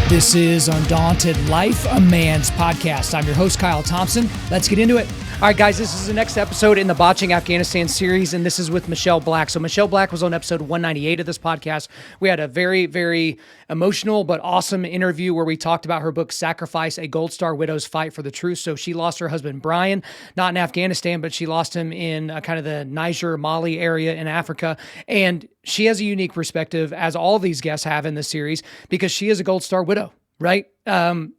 This is Undaunted.Life, a man's podcast. I'm your host, Kyle Thompson. Let's get into it. All right, guys, this is the next episode in the Botching Afghanistan series, and this is with Michelle Black. So Michelle Black was on episode 198 of this podcast. We had a very, very emotional but awesome interview where we talked about her book, Sacrifice, A Gold Star Widow's Fight for the Truth. So she lost her husband, Brian, not in Afghanistan, but she lost him in kind of the Niger, Mali area in Africa. And she has a unique perspective, as all these guests have in this series, because she is a Gold Star widow, right?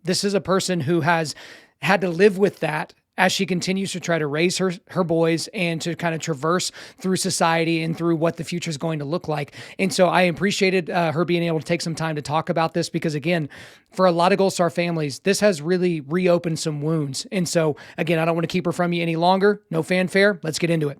This is a person who has had to live with that as she continues to try to raise her boys and to kind of traverse through society and through what the future is going to look like. And so I appreciated her being able to take some time to talk about this, because again, for a lot of Gold Star families, this has really reopened some wounds. And so again, I don't want to keep her from you any longer. No fanfare. Let's get into it.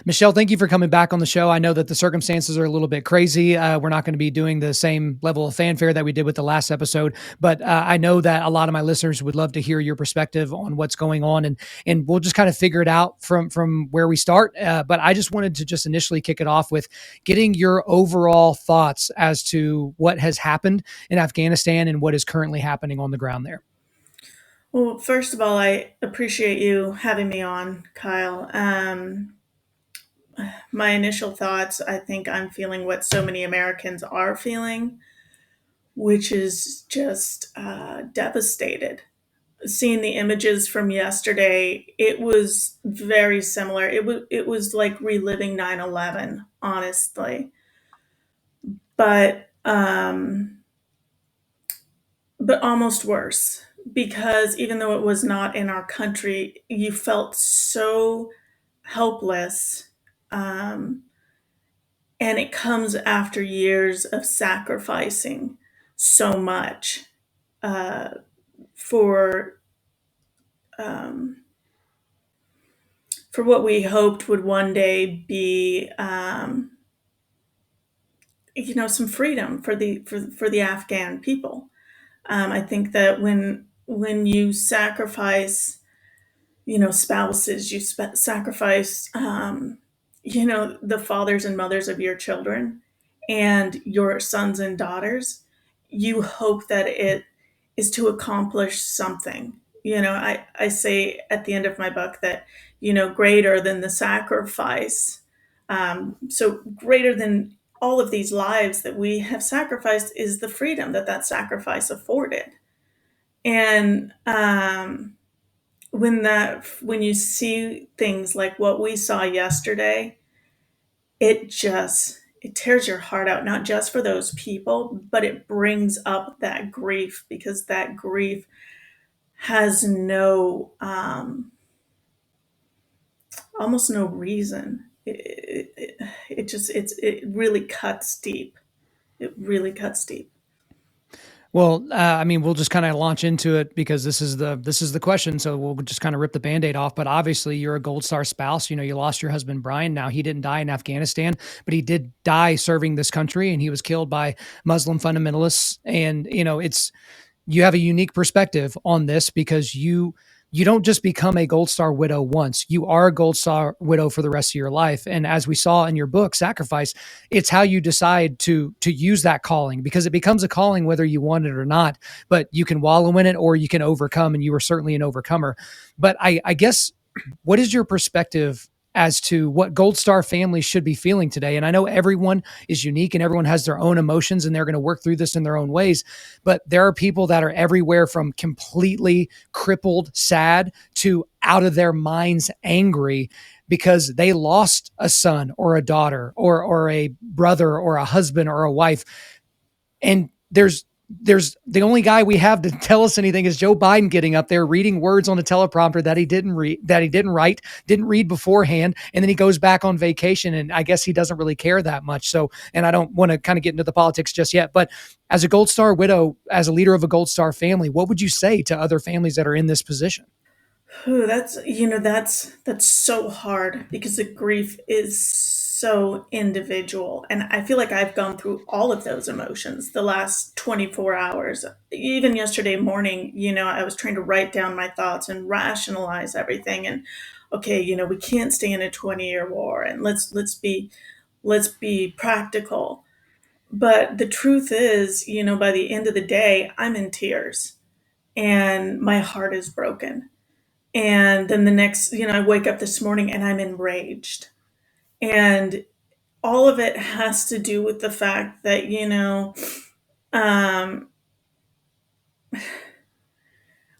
Michelle, thank you for coming back on the show. I know that the circumstances are a little bit crazy. We're not going to be doing the same level of fanfare that we did with the last episode, but I know that a lot of my listeners would love to hear your perspective on what's going on, and we'll just kind of figure it out from where we start. But I just wanted to just initially kick it off with getting your overall thoughts as to what has happened in Afghanistan and what is currently happening on the ground there. Well, first of all, I appreciate you having me on, Kyle. My initial thoughts, I think I'm feeling what so many Americans are feeling, which is just devastated. Seeing the images from yesterday, it was very similar. It was like reliving 9/11, honestly. But almost worse, because even though it was not in our country, you felt so helpless. And it comes after years of sacrificing so much for um, for what we hoped would one day be, some freedom for the Afghan people. I think that when you sacrifice, spouses, you sacrifice, the fathers and mothers of your children and your sons and daughters, you hope that it is to accomplish something. I say at the end of my book that, greater than the sacrifice, so greater than all of these lives that we have sacrificed is the freedom that sacrifice afforded. And when you see things like what we saw yesterday, it tears your heart out, not just for those people, but it brings up that grief, because that grief has almost no reason. It really cuts deep. It really cuts deep. Well, we'll just kind of launch into it, because this is the question. So we'll just kind of rip the Band-Aid off. But obviously, you're a Gold Star spouse. You lost your husband, Brian. Now, he didn't die in Afghanistan, but he did die serving this country, and he was killed by Muslim fundamentalists. And, you have a unique perspective on this, because you don't just become a Gold Star widow once. You are a Gold Star widow for the rest of your life. And as we saw in your book, Sacrifice, it's how you decide to use that calling, because it becomes a calling whether you want it or not. But you can wallow in it, or you can overcome, and you are certainly an overcomer. But I guess, what is your perspective as to what Gold Star families should be feeling today? And I know everyone is unique and everyone has their own emotions, and they're going to work through this in their own ways. But there are people that are everywhere from completely crippled, sad, to out of their minds angry, because they lost a son or a daughter or a brother or a husband or a wife. And there's the only guy we have to tell us anything is Joe Biden getting up there reading words on a teleprompter that he didn't write, didn't read beforehand. And then he goes back on vacation, and I guess he doesn't really care that much. So, and I don't want to kind of get into the politics just yet, but as a Gold Star widow, as a leader of a Gold Star family, what would you say to other families that are in this position? Ooh, that's so hard, because the grief is so individual. And I feel like I've gone through all of those emotions the last 24 hours. Even yesterday morning, I was trying to write down my thoughts and rationalize everything. And okay, we can't stay in a 20-year war, and let's be practical. But the truth is, by the end of the day, I'm in tears and my heart is broken. And then the next, I wake up this morning and I'm enraged. And all of it has to do with the fact that, um,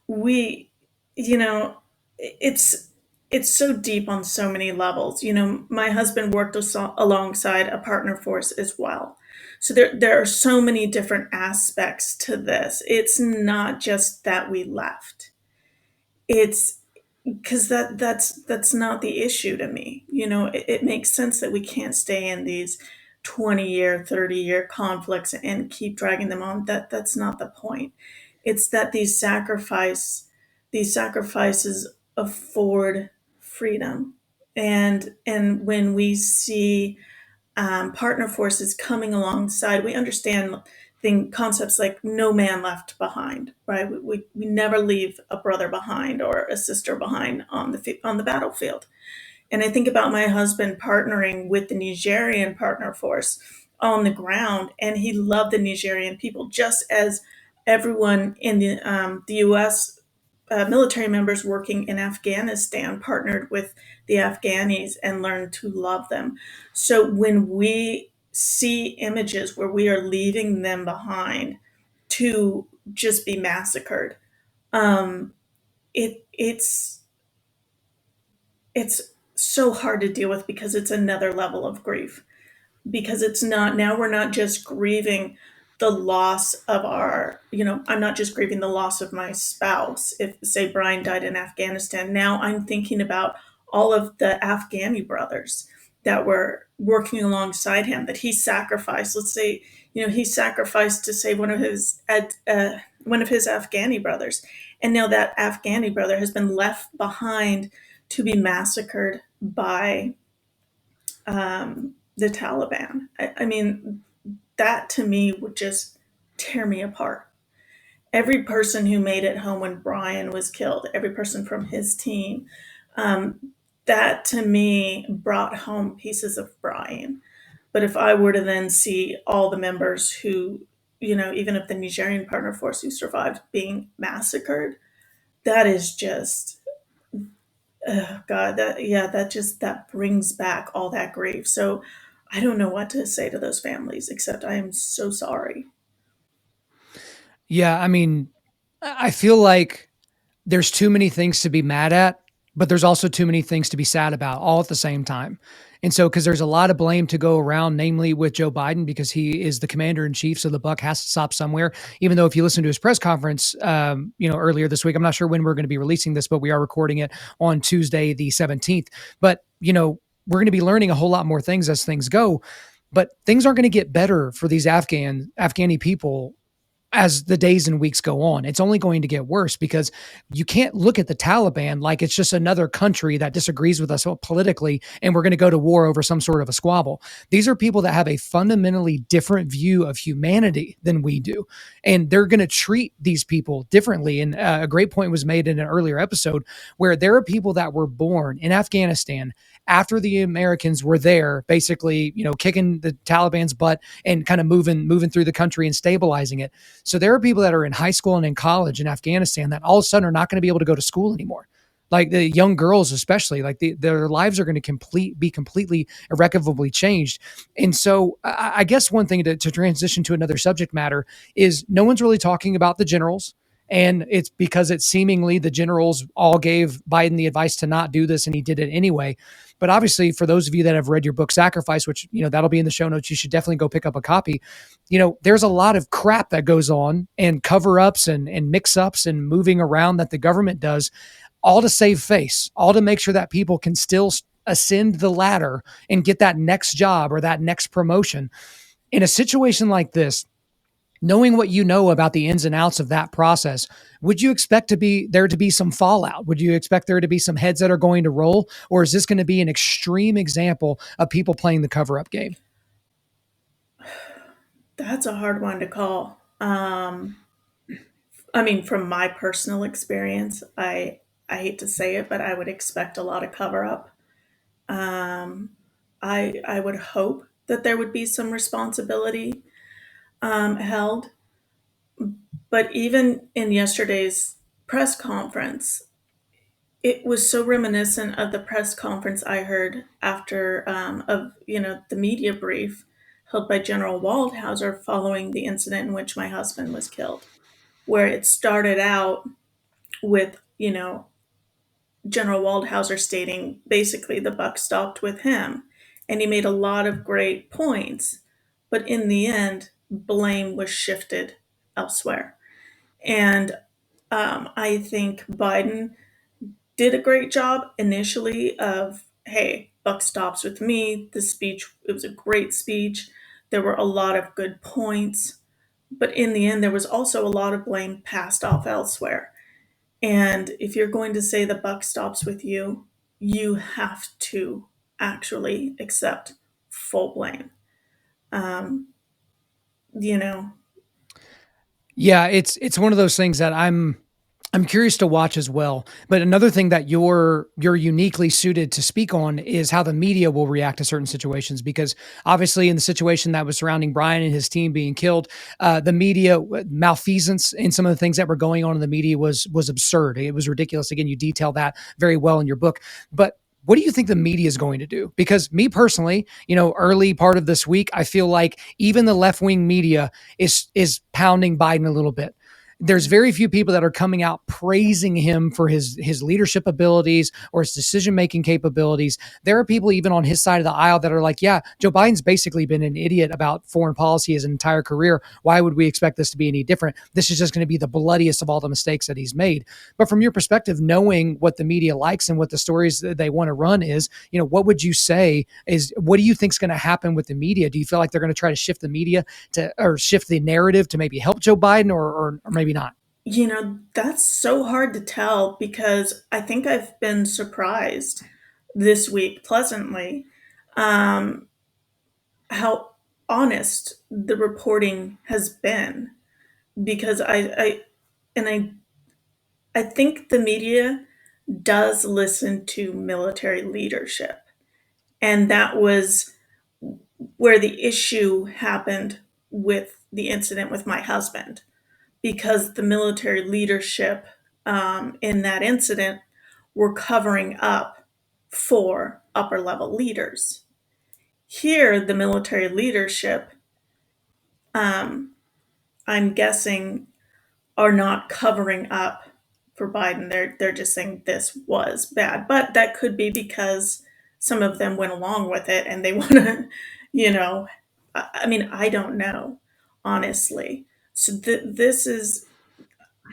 we, you know, it's it's so deep on so many levels. My husband worked alongside a partner force as well. So there are so many different aspects to this. It's not just that we left. It's because that's not the issue to me. It makes sense that we can't stay in these 20-year, 30-year conflicts and keep dragging them on. That's not the point. It's that these sacrifices afford freedom. And when we see partner forces coming alongside, we understand concepts like no man left behind, right? We never leave a brother behind or a sister behind on the battlefield. And I think about my husband partnering with the Nigerian partner force on the ground, and he loved the Nigerian people just as everyone in the U.S. Military members working in Afghanistan partnered with the Afghanis and learned to love them. So when we see images where we are leaving them behind to just be massacred, um, it's so hard to deal with because it's another level of grief, because it's not, now we're not just grieving the loss of I'm not just grieving the loss of my spouse. If, say, Brian died in Afghanistan, now I'm thinking about all of the Afghani brothers that were working alongside him, that he sacrificed. Let's say, he sacrificed to save one of his Afghani brothers, and now that Afghani brother has been left behind to be massacred by the Taliban. I mean, that to me would just tear me apart. Every person who made it home when Brian was killed, every person from his team, um, that to me brought home pieces of Brian. But if I were to then see all the members who, even if the Nigerian partner force who survived being massacred, that is just, God, that brings back all that grief. So I don't know what to say to those families except I am so sorry. Yeah, I mean, I feel like there's too many things to be mad at, but there's also too many things to be sad about all at the same time. And so, because there's a lot of blame to go around, namely with Joe Biden, because he is the commander in chief, so the buck has to stop somewhere. Even though, if you listen to his press conference, earlier this week, I'm not sure when we're going to be releasing this, but we are recording it on Tuesday, the 17th. But we're going to be learning a whole lot more things as things go. But things aren't going to get better for these Afghani people as the days and weeks go on. It's only going to get worse, because you can't look at the Taliban like it's just another country that disagrees with us politically and we're going to go to war over some sort of a squabble. These are people that have a fundamentally different view of humanity than we do, and they're going to treat these people differently. And a great point was made in an earlier episode, where there are people that were born in Afghanistan after the Americans were there, basically, kicking the Taliban's butt and kind of moving through the country and stabilizing it. So there are people that are in high school and in college in Afghanistan that all of a sudden are not going to be able to go to school anymore. Like the young girls, especially, like their lives are going to be completely irrevocably changed. And so I guess one thing to transition to another subject matter is, no one's really talking about the generals. And it's because it's seemingly the generals all gave Biden the advice to not do this, and he did it anyway. But obviously, for those of you that have read your book Sacrifice, which that'll be in the show notes, you should definitely go pick up a copy. There's a lot of crap that goes on, and cover-ups and mix-ups and moving around that the government does, all to save face, all to make sure that people can still ascend the ladder and get that next job or that next promotion. In a situation like this, knowing what you know about the ins and outs of that process, would you expect there to be some fallout? Would you expect there to be some heads that are going to roll? Or is this going to be an extreme example of people playing the cover up game? That's a hard one to call. I mean, from my personal experience, I hate to say it, but I would expect a lot of cover up. Um, I would hope that there would be some responsibility held, but even in yesterday's press conference, it was so reminiscent of the press conference I heard after of the media brief held by General Waldhauser following the incident in which my husband was killed, where it started out with General Waldhauser stating basically the buck stopped with him, and he made a lot of great points, but in the end, blame was shifted elsewhere. And I think Biden did a great job initially of, hey, buck stops with me. The speech, it was a great speech. There were a lot of good points, but in the end, there was also a lot of blame passed off elsewhere. And if you're going to say the buck stops with you, you have to actually accept full blame. Um, you know, Yeah, it's one of those things that I'm curious to watch as well. But another thing that you're uniquely suited to speak on is how the media will react to certain situations. Because obviously, in the situation that was surrounding Brian and his team being killed, the media malfeasance and some of the things that were going on in the media was absurd. It was ridiculous. Again, you detail that very well in your book. But what do you think the media is going to do? Because me personally, early part of this week, I feel like even the left wing media is pounding Biden a little bit. There's very few people that are coming out praising him for his leadership abilities or his decision making capabilities. There are people even on his side of the aisle that are like, yeah, Joe Biden's basically been an idiot about foreign policy his entire career. Why would we expect this to be any different? This is just going to be the bloodiest of all the mistakes that he's made. But from your perspective, knowing what the media likes and what the stories that they want to run is, what would you say is, what do you think is going to happen with the media? Do you feel like they're going to try to shift the media or shift the narrative to maybe help Joe Biden or maybe not? that's so hard to tell because I think I've been surprised this week pleasantly um, how honest the reporting has been because and I think the media does listen to military leadership, and that was where the issue happened with the incident with my husband because the military leadership in that incident were covering up for upper level leaders. Here, the military leadership, um, I'm guessing, are not covering up for Biden. They're just saying this was bad, but that could be because some of them went along with it and they want to, you know. I mean, I don't know, honestly. So this is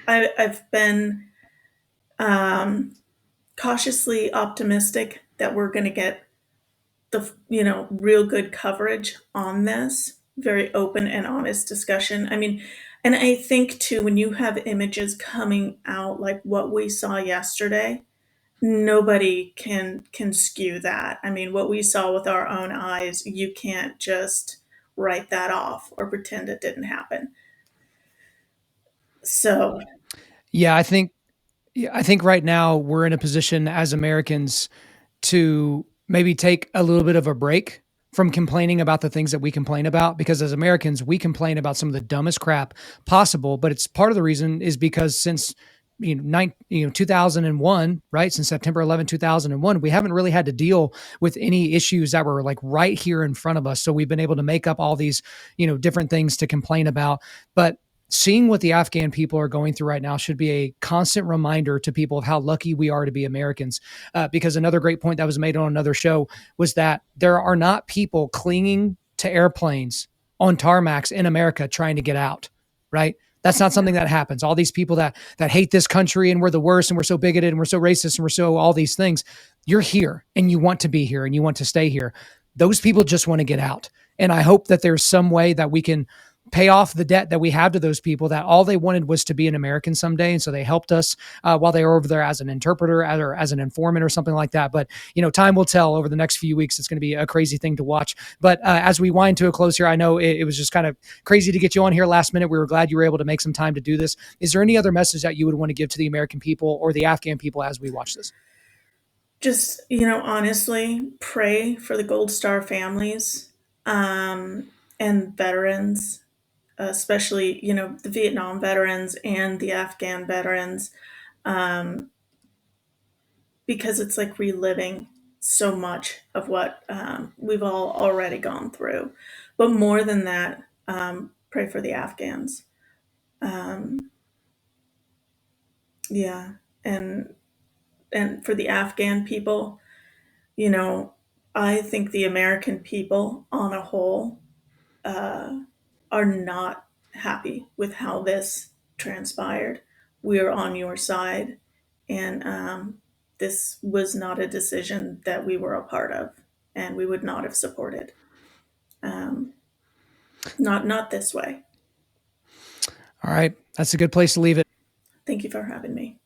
I've been um, cautiously optimistic that we're going to get the real good coverage on this, very open and honest discussion. I mean, and I think too when you have images coming out like what we saw yesterday, nobody can skew that. I mean, what we saw with our own eyes, you can't just write that off or pretend it didn't happen. So Yeah, I think right now we're in a position as Americans to maybe take a little bit of a break from complaining about the things that we complain about, because as Americans we complain about some of the dumbest crap possible. But it's part of the reason is because since 2001, right, since September 11, 2001, we haven't really had to deal with any issues that were like right here in front of us. So we've been able to make up all these different things to complain about. But seeing what the Afghan people are going through right now should be a constant reminder to people of how lucky we are to be Americans. Because another great point that was made on another show was that there are not people clinging to airplanes on tarmacs in America trying to get out, right? That's not yeah. something that happens. All these people that hate this country and we're the worst and we're so bigoted and we're so racist and we're so all these things, you're here and you want to be here and you want to stay here. Those people just want to get out. And I hope that there's some way that we can pay off the debt that we have to those people that all they wanted was to be an American someday. And so they helped us while they were over there as an interpreter or as an informant or something like that. But, time will tell over the next few weeks. It's going to be a crazy thing to watch. But as we wind to a close here, I know it was just kind of crazy to get you on here last minute. We were glad you were able to make some time to do this. Is there any other message that you would want to give to the American people or the Afghan people as we watch this? Just, honestly, pray for the Gold Star families, and veterans, especially, the Vietnam veterans and the Afghan veterans, um, because it's like reliving so much of what we've all already gone through. But more than that, pray for the Afghans. Um, yeah, and for the Afghan people, you know, I think the American people on a whole uh, are not happy with how this transpired. We're on your side, and this was not a decision that we were a part of, and we would not have supported. Um, not this way. All right. That's a good place to leave it. Thank you for having me.